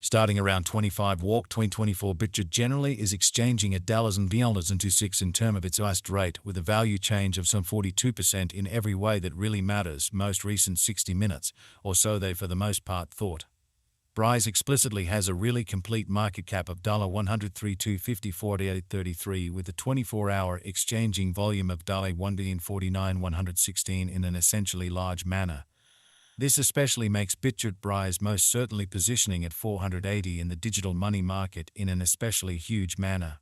Starting around 25 walk 2024, Bitgert generally is exchanging at $26 in term of its last rate, with a value change of some 42% in every way that really matters, most recent 60 minutes, or so they for the most part thought. Brise explicitly has a really complete market cap of $103,250.4833 with a 24-hour exchanging volume of $1,049,116 in an essentially large manner. This especially makes Bitgert Brise most certainly positioning at 480 in the digital money market in an especially huge manner.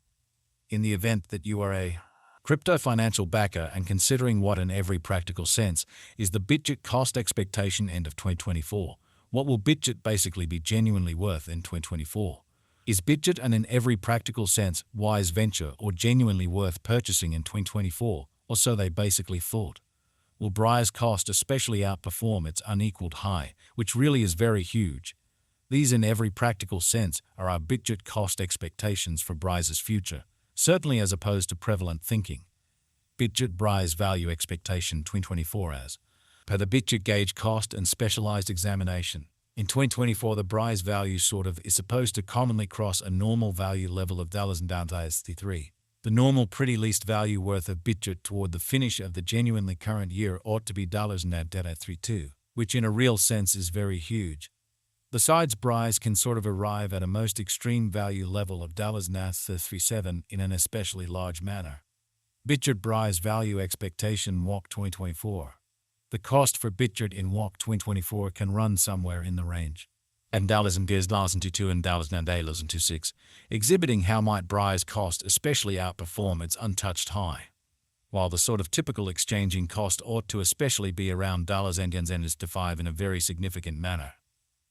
In the event that you are a crypto financial backer and considering what in every practical sense is the Bitgert cost expectation end of 2024, what will Bitgert basically be genuinely worth in 2024? Is Bitgert an in every practical sense wise venture or genuinely worth purchasing in 2024, or so they basically thought? Will Brise cost especially outperform its unequaled high, which really is very huge? These in every practical sense are our Bitgert cost expectations for Brise's future, certainly as opposed to prevalent thinking. Bitgert Brise value expectation 2024 as per the Bitgert gauge cost and specialized examination. In 2024, the Brise value is supposed to commonly cross a normal value level of $33. The normal pretty least value worth of Bitgert toward the finish of the genuinely current year ought to be $32, which in a real sense is very huge. Besides, Brise can arrive at a most extreme value level of $37 in an especially large manner. Bitgert Brise value expectation WOC 2024. The cost for Bitgert in WOC 2024 can run somewhere in the range and $2022 and $26, exhibiting how might Brise cost especially outperform its untouched high, while the typical exchanging cost ought to especially be around $5 in a very significant manner.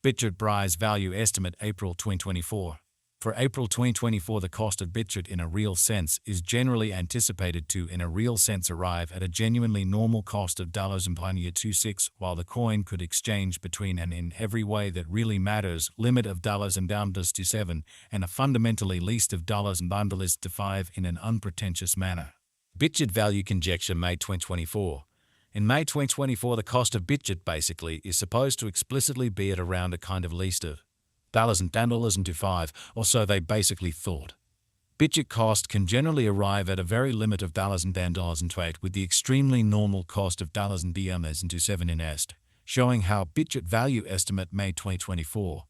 Bitgert Brise value estimate April 2024. For April 2024, the cost of Bitgert in a real sense is generally anticipated to in a real sense arrive at a genuinely normal cost of $26, while the coin could exchange between an in every way that really matters limit of $27 and a fundamentally least of $5 in an unpretentious manner. Bitgert value conjecture May 2024. In May 2024, the cost of Bitgert basically is supposed to explicitly be at around a kind of least of $5, or so they basically thought. Bitgert cost can generally arrive at a very limit of $10.28 with the extremely normal cost of $27 in est, showing how Bitgert value estimate May 2024.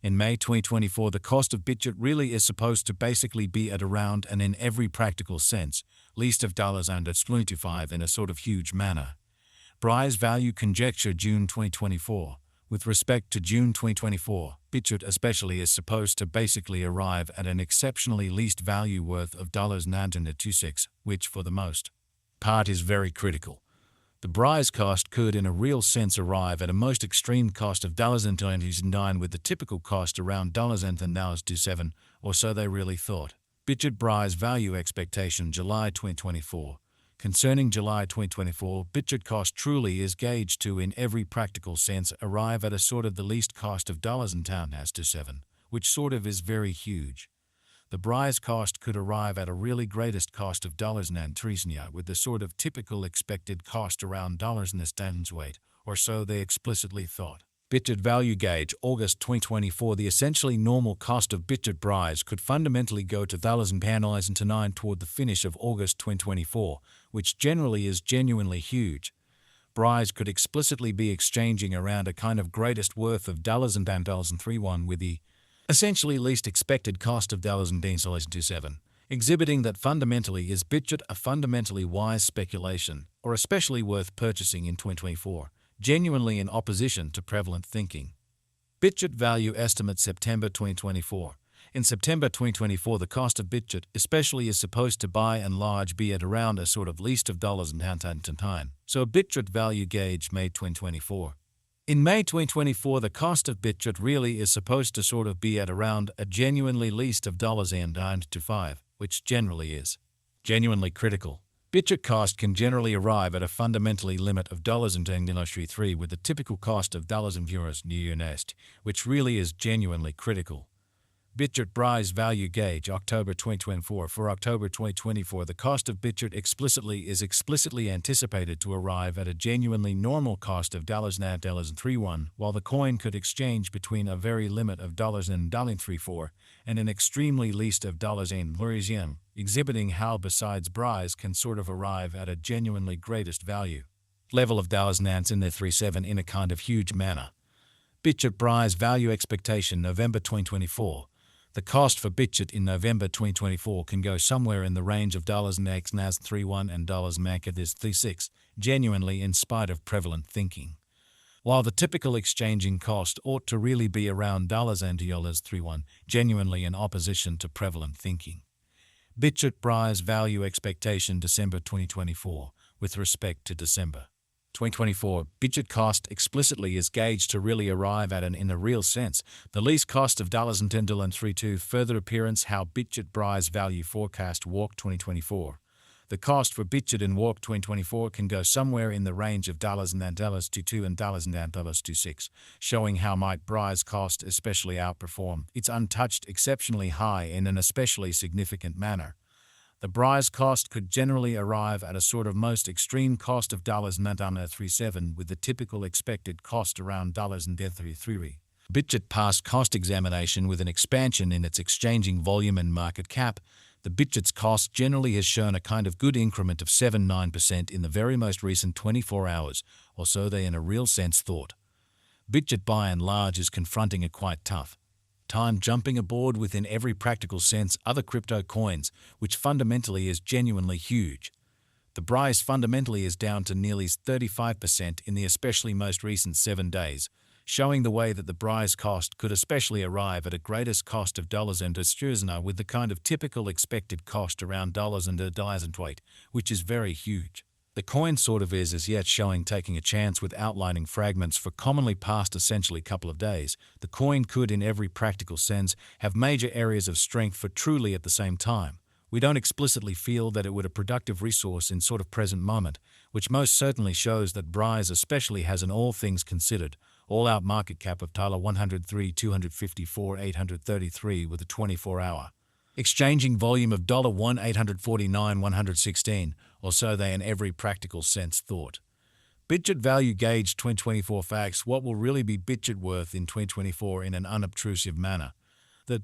In May 2024, the cost of Bitgert really is supposed to basically be at around and in every practical sense, least of $25 in a huge manner. Brise value conjecture June 2024. With respect to June 2024, Bitgert especially is supposed to basically arrive at an exceptionally least value worth of $9.26, which for the most part is very critical. The Brise cost could in a real sense arrive at a most extreme cost of $29 with the typical cost around $27, or so they really thought. Bitgert Brise value expectation July 2024. Concerning July 2024, Bitgert cost truly is gauged to in every practical sense arrive at a the least cost of $27, which is very huge. The Brise cost could arrive at a really greatest cost of $9 with the typical expected cost around $weight, or so they explicitly thought. Bitgert value gauge August 2024. The essentially normal cost of Bitgert Brise could fundamentally go to $9 toward the finish of August 2024, which generally is genuinely huge. Brise could explicitly be exchanging around a kind of greatest worth of $31 with the essentially least expected cost of $27, exhibiting that fundamentally is Bitgert a fundamentally wise speculation, or especially worth purchasing in 2024. Genuinely in opposition to prevalent thinking. Bitgert value estimate September 2024. In September 2024, the cost of Bitgert especially is supposed to by and large be at around a least of $9. So Bitgert value gauge May 2024. In May 2024, the cost of Bitgert really is supposed to be at around a genuinely least of $9.95, which generally is genuinely critical. Bitgert cost can generally arrive at a fundamentally limit of $10.33 with the typical cost of $euros new nest, which really is genuinely critical. Bitgert Brise Value Gauge October 2024. For October 2024, the cost of Bitgert is explicitly anticipated to arrive at a genuinely normal cost of $31, while the coin could exchange between a very limit of $34 and an extremely least of $1, exhibiting how besides Brise can sort of arrive at a genuinely greatest value level of $nants in the 37 in a kind of huge manner. Bitgert Brise Value Expectation November 2024. The cost for Bitgert in November 2024 can go somewhere in the range of $Nas31 and $36, genuinely in spite of prevalent thinking. While the typical exchanging cost ought to really be around $31, genuinely in opposition to prevalent thinking. Bitgert Brise Value Expectation December 2024. With respect to December 2024, Bitgert cost explicitly is gauged to really arrive at in a real sense, the least cost of $10.32. Further appearance how Bitgert Brise Value Forecast Walk 2024. The cost for Bitgert in Walk 2024 can go somewhere in the range of $22 and $26, showing how might Brise cost especially outperform its untouched exceptionally high in an especially significant manner. The Brise cost could generally arrive at a sort of most extreme cost of $37 with the typical expected cost around $33. Bitgert passed cost examination with an expansion in its exchanging volume and market cap. The Bitgert's cost generally has shown a kind of good increment of 7-9% in the very most recent 24 hours, or so they in a real sense thought. Bitgert by and large is confronting a quite tough time jumping aboard within every practical sense other crypto coins, which fundamentally is genuinely huge. The Brise fundamentally is down to nearly 35% in the especially most recent 7 days, showing the way that the Brise cost could especially arrive at a greatest cost of $2 with the kind of typical expected cost around $1.08, which is very huge. The coin sort of is as yet showing taking a chance with outlining fragments for commonly past essentially couple of days. The coin could in every practical sense have major areas of strength for truly at the same time. We don't explicitly feel that it would a productive resource in sort of present moment, which most certainly shows that Brise especially has an all things considered, all-out market cap of $103,254,833 with a 24-hour exchanging volume of $1,849,116, or so they in every practical sense thought. Bitgert Value Gauge 2024 Facts. What will really be Bitgert worth in 2024 in an unobtrusive manner? The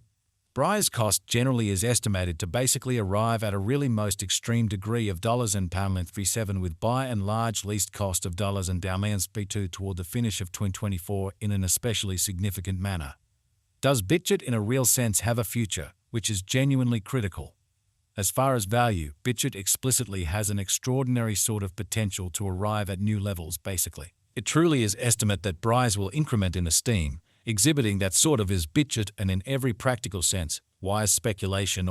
Brise cost generally is estimated to basically arrive at a really most extreme degree of $37 with by and large least cost of $P2 toward the finish of 2024 in an especially significant manner. Does Bitgert in a real sense have a future, which is genuinely critical? As far as value, Bitgert explicitly has an extraordinary sort of potential to arrive at new levels basically. It truly is estimate that Brise will increment in esteem, exhibiting that sort of is Bitgert and in every practical sense, wise speculation